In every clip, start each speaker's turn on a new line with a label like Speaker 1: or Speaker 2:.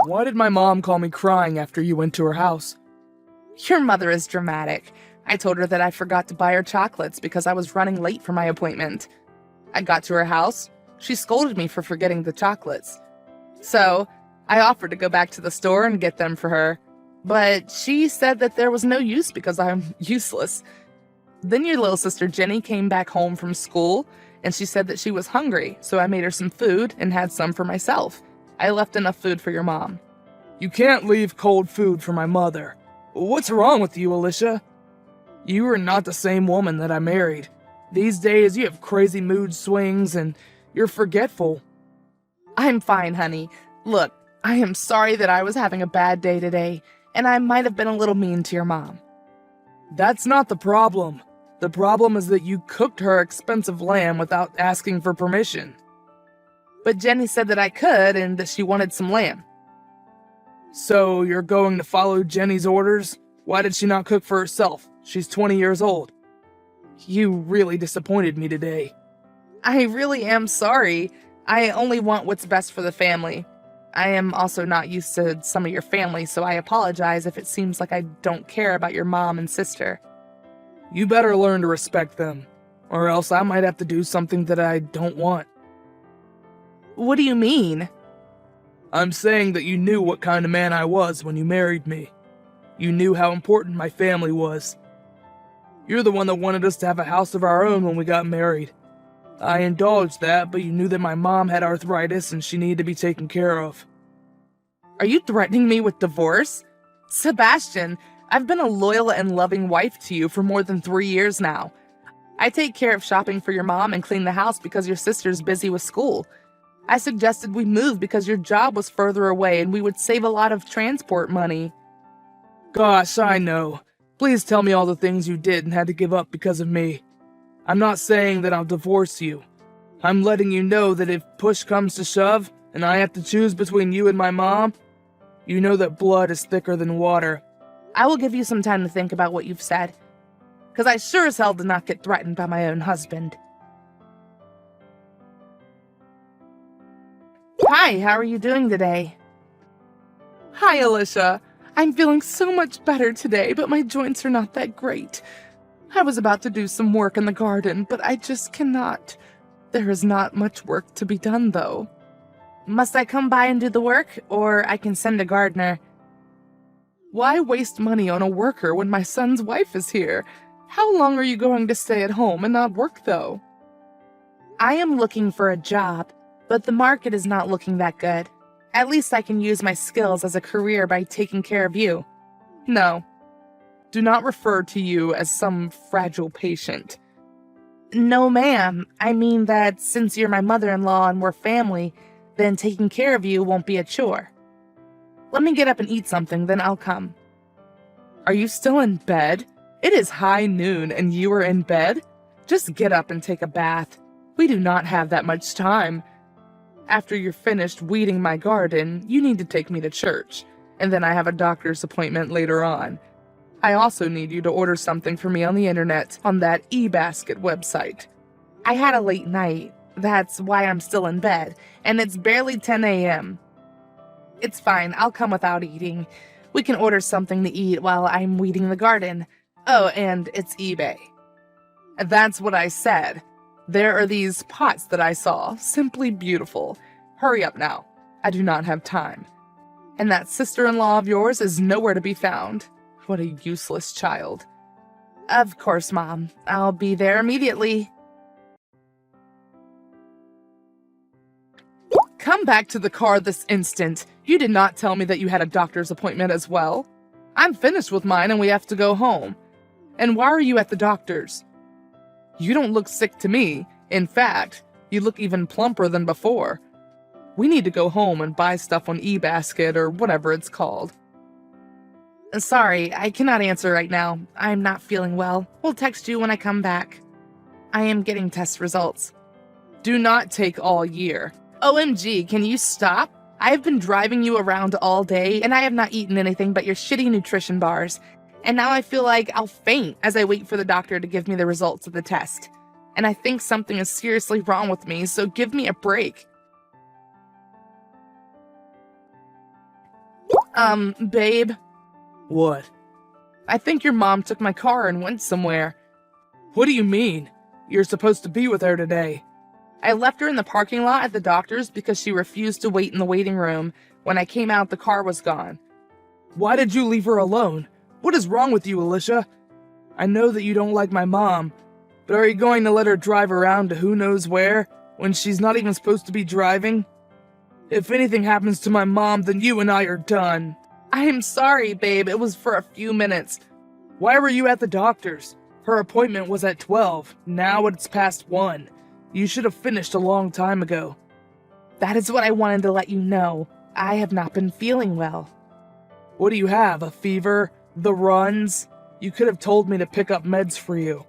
Speaker 1: Why did my mom call me crying after you went to her house?
Speaker 2: Your mother is dramatic. I told her that I forgot to buy her chocolates because I was running late for my appointment. I got to her house. She scolded me for forgetting the chocolates. So, I offered to go back to the store and get them for her. But she said that there was no use because I'm useless. Then your little sister Jenny came back home from school, and she said that she was hungry, so I made her some food and had some for myself. I left enough food for your mom.
Speaker 1: You can't leave cold food for my mother. What's wrong with you, Alicia? You are not the same woman that I married. These days, you have crazy mood swings, and you're forgetful.
Speaker 2: I'm fine, honey. Look, I am sorry that I was having a bad day today, and I might have been a little mean to your mom.
Speaker 1: That's not the problem. The problem is that you cooked her expensive lamb without asking for permission.
Speaker 2: But Jenny said that I could and that she wanted some lamb.
Speaker 1: So you're going to follow Jenny's orders? Why did she not cook for herself? She's 20 years old. You really disappointed me today.
Speaker 2: I really am sorry. I only want what's best for the family. I am also not used to some of your family, so I apologize if it seems like I don't care about your mom and sister.
Speaker 1: You better learn to respect them, or else I might have to do something that I don't want.
Speaker 2: What do you mean?
Speaker 1: I'm saying that you knew what kind of man I was when you married me. You knew how important my family was. You're the one that wanted us to have a house of our own when we got married. I indulged that, but you knew that my mom had arthritis and she needed to be taken care of.
Speaker 2: Are you threatening me with divorce? Sebastian, I've been a loyal and loving wife to you for more than 3 years now. I take care of shopping for your mom and clean the house because your sister's busy with school. I suggested we move because your job was further away and we would save a lot of transport money.
Speaker 1: Gosh, I know. Please tell me all the things you did and had to give up because of me. I'm not saying that I'll divorce you. I'm letting you know that if push comes to shove and I have to choose between you and my mom, you know that blood is thicker than water.
Speaker 2: I will give you some time to think about what you've said, because I sure as hell did not get threatened by my own husband. Hi, how are you doing today? Hi, Alicia. I'm feeling so much better today, but my joints are not that great. I was about to do some work in the garden, but I just cannot. There is not much work to be done, though. Must I come by and do the work, or I can send a gardener? Why waste money on a worker when my son's wife is here? How long are you going to stay at home and not work, though? I am looking for a job, but the market is not looking that good. At least I can use my skills as a career by taking care of you. No. Do not refer to you as some fragile patient. No, ma'am. I mean that since you're my mother-in-law and we're family, then taking care of you won't be a chore. Let me get up and eat something, then I'll come. Are you still in bed? It is high noon and you are in bed? Just get up and take a bath. We do not have that much time. After you're finished weeding my garden, you need to take me to church, and then I have a doctor's appointment later on. I also need you to order something for me on the internet on that eBasket website. I had a late night. That's why I'm still in bed, and it's barely 10 a.m. It's fine, I'll come without eating. We can order something to eat while I'm weeding the garden. Oh, and it's eBay. That's what I said. There are these pots that I saw, simply beautiful. Hurry up now. I do not have time. And that sister-in-law of yours is nowhere to be found. What a useless child. Of course, Mom. I'll be there immediately. Come back to the car this instant. You did not tell me that you had a doctor's appointment as well. I'm finished with mine and we have to go home. And why are you at the doctor's? You don't look sick to me. In fact, you look even plumper than before. We need to go home and buy stuff on eBasket or whatever it's called. Sorry, I cannot answer right now. I'm not feeling well. We'll text you when I come back. I am getting test results. Do not take all year. OMG, can you stop? I have been driving you around all day and I have not eaten anything but your shitty nutrition bars. And now I feel like I'll faint as I wait for the doctor to give me the results of the test. And I think something is seriously wrong with me, so give me a break. Babe,
Speaker 1: What?
Speaker 2: I think your mom took my car and went somewhere.
Speaker 1: What do you mean? You're supposed to be with her today.
Speaker 2: I left her in the parking lot at the doctor's because she refused to wait in the waiting room. When I came out, the car was gone.
Speaker 1: Why did you leave her alone? What is wrong with you, Alicia? I know that you don't like my mom, but are you going to let her drive around to who knows where when she's not even supposed to be driving? If anything happens to my mom, then you and I are done.
Speaker 2: I am sorry, babe. It was for a few minutes.
Speaker 1: Why were you at the doctor's? Her appointment was at 12. Now it's past 1. You should have finished a long time ago.
Speaker 2: That is what I wanted to let you know. I have not been feeling well.
Speaker 1: What do you have, a fever? The runs? You could have told me to pick up meds for you.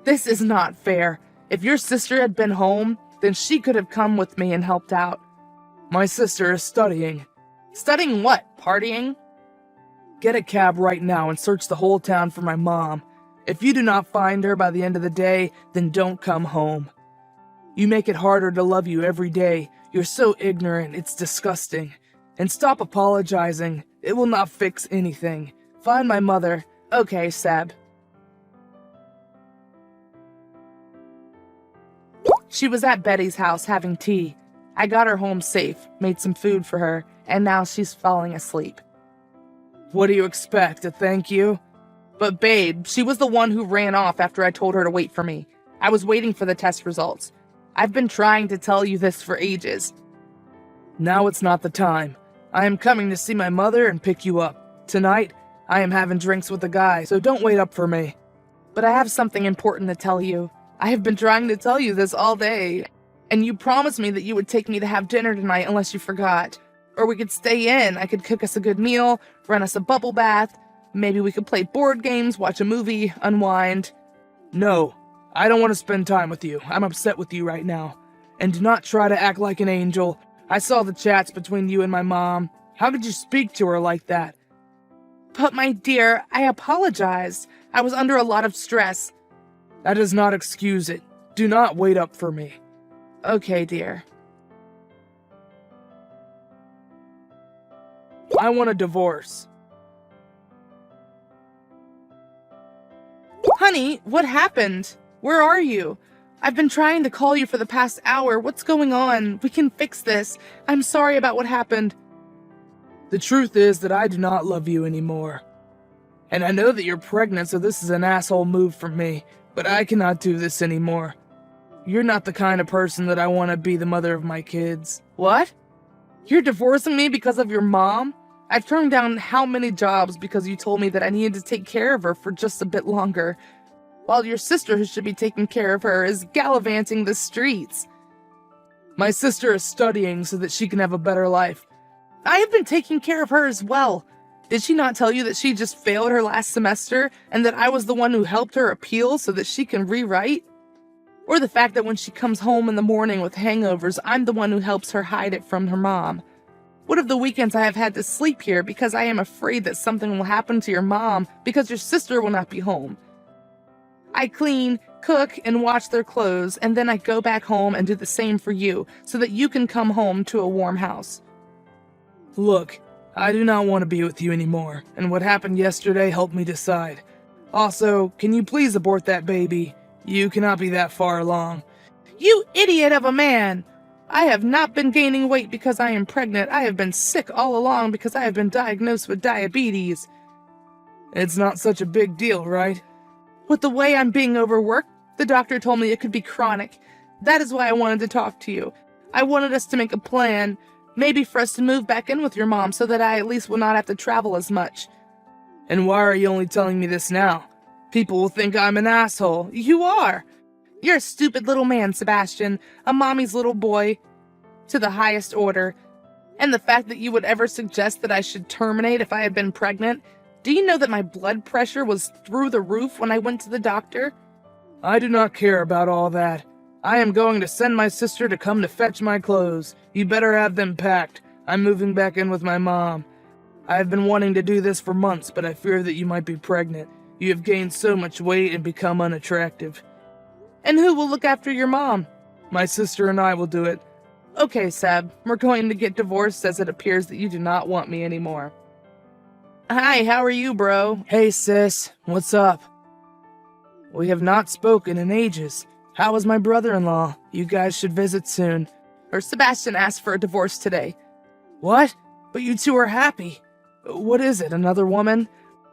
Speaker 2: This is not fair. If your sister had been home, then she could have come with me and helped out.
Speaker 1: My sister is studying.
Speaker 2: Studying what? Partying?
Speaker 1: Get a cab right now and search the whole town for my mom. If you do not find her by the end of the day, then don't come home. You make it harder to love you every day. You're so ignorant, it's disgusting. And stop apologizing. It will not fix anything. Find my mother.
Speaker 2: Okay, Seb. She was at Betty's house having tea. I got her home safe, made some food for her, and now she's falling asleep.
Speaker 1: What do you expect, a thank you?
Speaker 2: But babe, she was the one who ran off after I told her to wait for me. I was waiting for the test results. I've been trying to tell you this for ages.
Speaker 1: Now it's not the time. I am coming to see my mother and pick you up. Tonight, I am having drinks with a guy, so don't wait up for me.
Speaker 2: But I have something important to tell you. I have been trying to tell you this all day, and you promised me that you would take me to have dinner tonight unless you forgot. Or we could stay in, I could cook us a good meal, run us a bubble bath, maybe we could play board games, watch a movie, unwind.
Speaker 1: No, I don't want to spend time with you. I'm upset with you right now. And do not try to act like an angel. I saw the chats between you and my mom. How could you speak to her like that?
Speaker 2: But my dear, I apologize. I was under a lot of stress.
Speaker 1: That does not excuse it. Do not wait up for me.
Speaker 2: Okay, dear.
Speaker 1: I want a divorce.
Speaker 2: Honey, what happened? Where are you? I've been trying to call you for the past hour. What's going on? We can fix this. I'm sorry about what happened.
Speaker 1: The truth is that I do not love you anymore. And I know that you're pregnant, so this is an asshole move from me, but I cannot do this anymore. You're not the kind of person that I want to be the mother of my kids.
Speaker 2: What? You're divorcing me because of your mom? I've turned down how many jobs because you told me that I needed to take care of her for just a bit longer, while your sister, who should be taking care of her, is gallivanting the streets.
Speaker 1: My sister is studying so that she can have a better life.
Speaker 2: I have been taking care of her as well. Did she not tell you that she just failed her last semester and that I was the one who helped her appeal so that she can rewrite? Or the fact that when she comes home in the morning with hangovers, I'm the one who helps her hide it from her mom? What of the weekends I have had to sleep here because I am afraid that something will happen to your mom because your sister will not be home? I clean, cook, and wash their clothes, and then I go back home and do the same for you so that you can come home to a warm house.
Speaker 1: Look, I do not want to be with you anymore, and what happened yesterday helped me decide. Also, can you please abort that baby? You cannot be that far along.
Speaker 2: You idiot of a man! I have not been gaining weight because I am pregnant. I have been sick all along because I have been diagnosed with diabetes.
Speaker 1: It's not such a big deal, right?
Speaker 2: With the way I'm being overworked, the doctor told me it could be chronic. That is why I wanted to talk to you. I wanted us to make a plan, maybe for us to move back in with your mom so that I at least will not have to travel as much.
Speaker 1: And why are you only telling me this now? People will think I'm an asshole.
Speaker 2: You are. You're a stupid little man, Sebastian, a mommy's little boy, to the highest order. And the fact that you would ever suggest that I should terminate if I had been pregnant, do you know that my blood pressure was through the roof when I went to the doctor?
Speaker 1: I do not care about all that. I am going to send my sister to come to fetch my clothes. You better have them packed. I'm moving back in with my mom. I have been wanting to do this for months, but I fear that you might be pregnant. You have gained so much weight and become unattractive.
Speaker 2: And who will look after your mom?
Speaker 1: My sister and I will do it.
Speaker 2: Okay, Seb, we're going to get divorced as it appears that you do not want me anymore. Hi, how are you, bro?
Speaker 1: Hey, sis, what's up? We have not spoken in ages. How is my brother-in-law? You guys should visit soon.
Speaker 2: Sebastian asked for a divorce today.
Speaker 1: What? But you two are happy. What is it, another woman?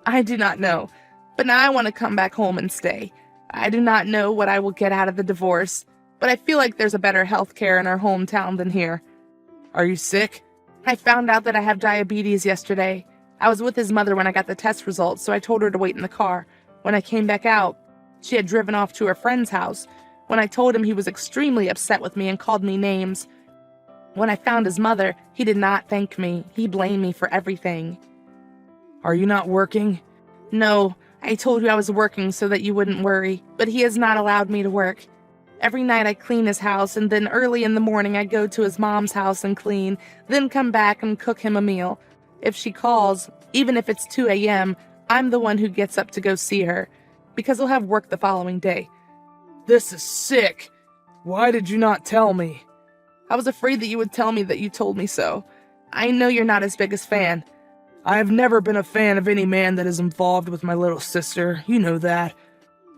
Speaker 2: I do not know, but now I want to come back home and stay. I do not know what I will get out of the divorce, but I feel like there's a better health care in our hometown than here.
Speaker 1: Are you sick?
Speaker 2: I found out that I have diabetes yesterday. I was with his mother when I got the test results, so I told her to wait in the car. When I came back out, she had driven off to her friend's house. When I told him, he was extremely upset with me and called me names. When I found his mother, he did not thank me. He blamed me for everything.
Speaker 1: Are you not working?
Speaker 2: No, I told you I was working so that you wouldn't worry, but he has not allowed me to work. Every night I clean his house, and then early in the morning I go to his mom's house and clean, then come back and cook him a meal. If she calls, even if it's 2 a.m., I'm the one who gets up to go see her, because he'll have work the following day.
Speaker 1: This is sick. Why did you not tell me?
Speaker 2: I was afraid that you would tell me that you told me so. I know you're not his biggest fan.
Speaker 1: I have never been a fan of any man that is involved with my little sister, you know that.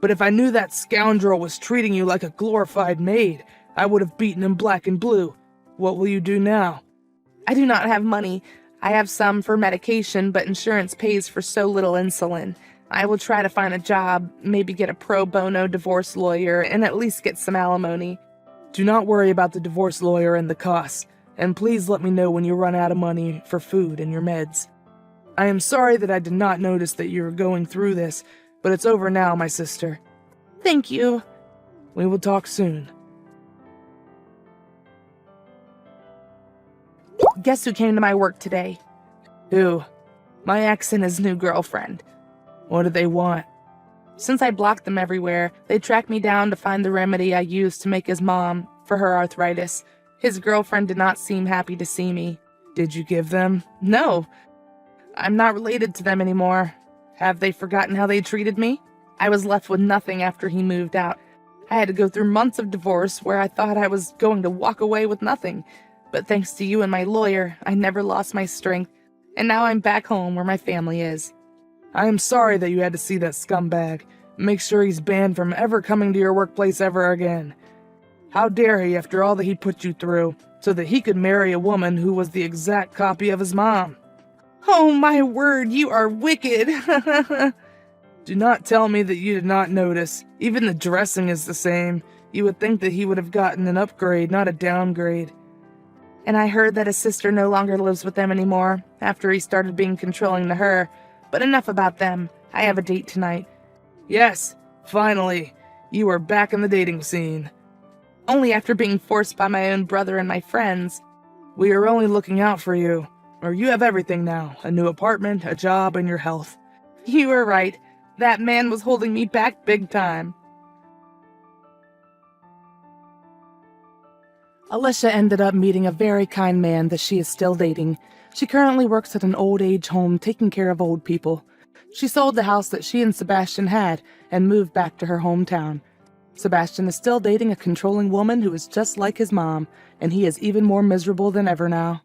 Speaker 1: But if I knew that scoundrel was treating you like a glorified maid, I would have beaten him black and blue. What will you do now?
Speaker 2: I do not have money. I have some for medication, but insurance pays for so little insulin. I will try to find a job, maybe get a pro bono divorce lawyer, and at least get some alimony.
Speaker 1: Do not worry about the divorce lawyer and the costs, and please let me know when you run out of money for food and your meds. I am sorry that I did not notice that you were going through this, but it's over now, my sister.
Speaker 2: Thank you.
Speaker 1: We will talk soon.
Speaker 2: Guess who came to my work today?
Speaker 1: Who?
Speaker 2: My ex and his new girlfriend.
Speaker 1: What do they want?
Speaker 2: Since I blocked them everywhere, they tracked me down to find the remedy I used to make his mom for her arthritis. His girlfriend did not seem happy to see me.
Speaker 1: Did you give them?
Speaker 2: No. I'm not related to them anymore. Have they forgotten how they treated me? I was left with nothing after he moved out. I had to go through months of divorce where I thought I was going to walk away with nothing. But thanks to you and my lawyer, I never lost my strength, and now I'm back home where my family is.
Speaker 1: I am sorry that you had to see that scumbag. Make sure he's banned from ever coming to your workplace ever again. How dare he after all that he put you through, so that he could marry a woman who was the exact copy of his mom.
Speaker 2: Oh my word, you are wicked.
Speaker 1: Do not tell me that you did not notice. Even the dressing is the same. You would think that he would have gotten an upgrade, not a downgrade.
Speaker 2: And I heard that his sister no longer lives with them anymore, after he started being controlling to her. But enough about them. I have a date tonight.
Speaker 1: Yes, finally. You are back in the dating scene.
Speaker 2: Only after being forced by my own brother and my friends.
Speaker 1: We are only looking out for you. Or you have everything now. A new apartment, a job, and your health.
Speaker 2: You were right. That man was holding me back big time.
Speaker 1: Alicia ended up meeting a very kind man that she is still dating. She currently works at an old age home taking care of old people. She sold the house that she and Sebastian had and moved back to her hometown. Sebastian is still dating a controlling woman who is just like his mom, and he is even more miserable than ever now.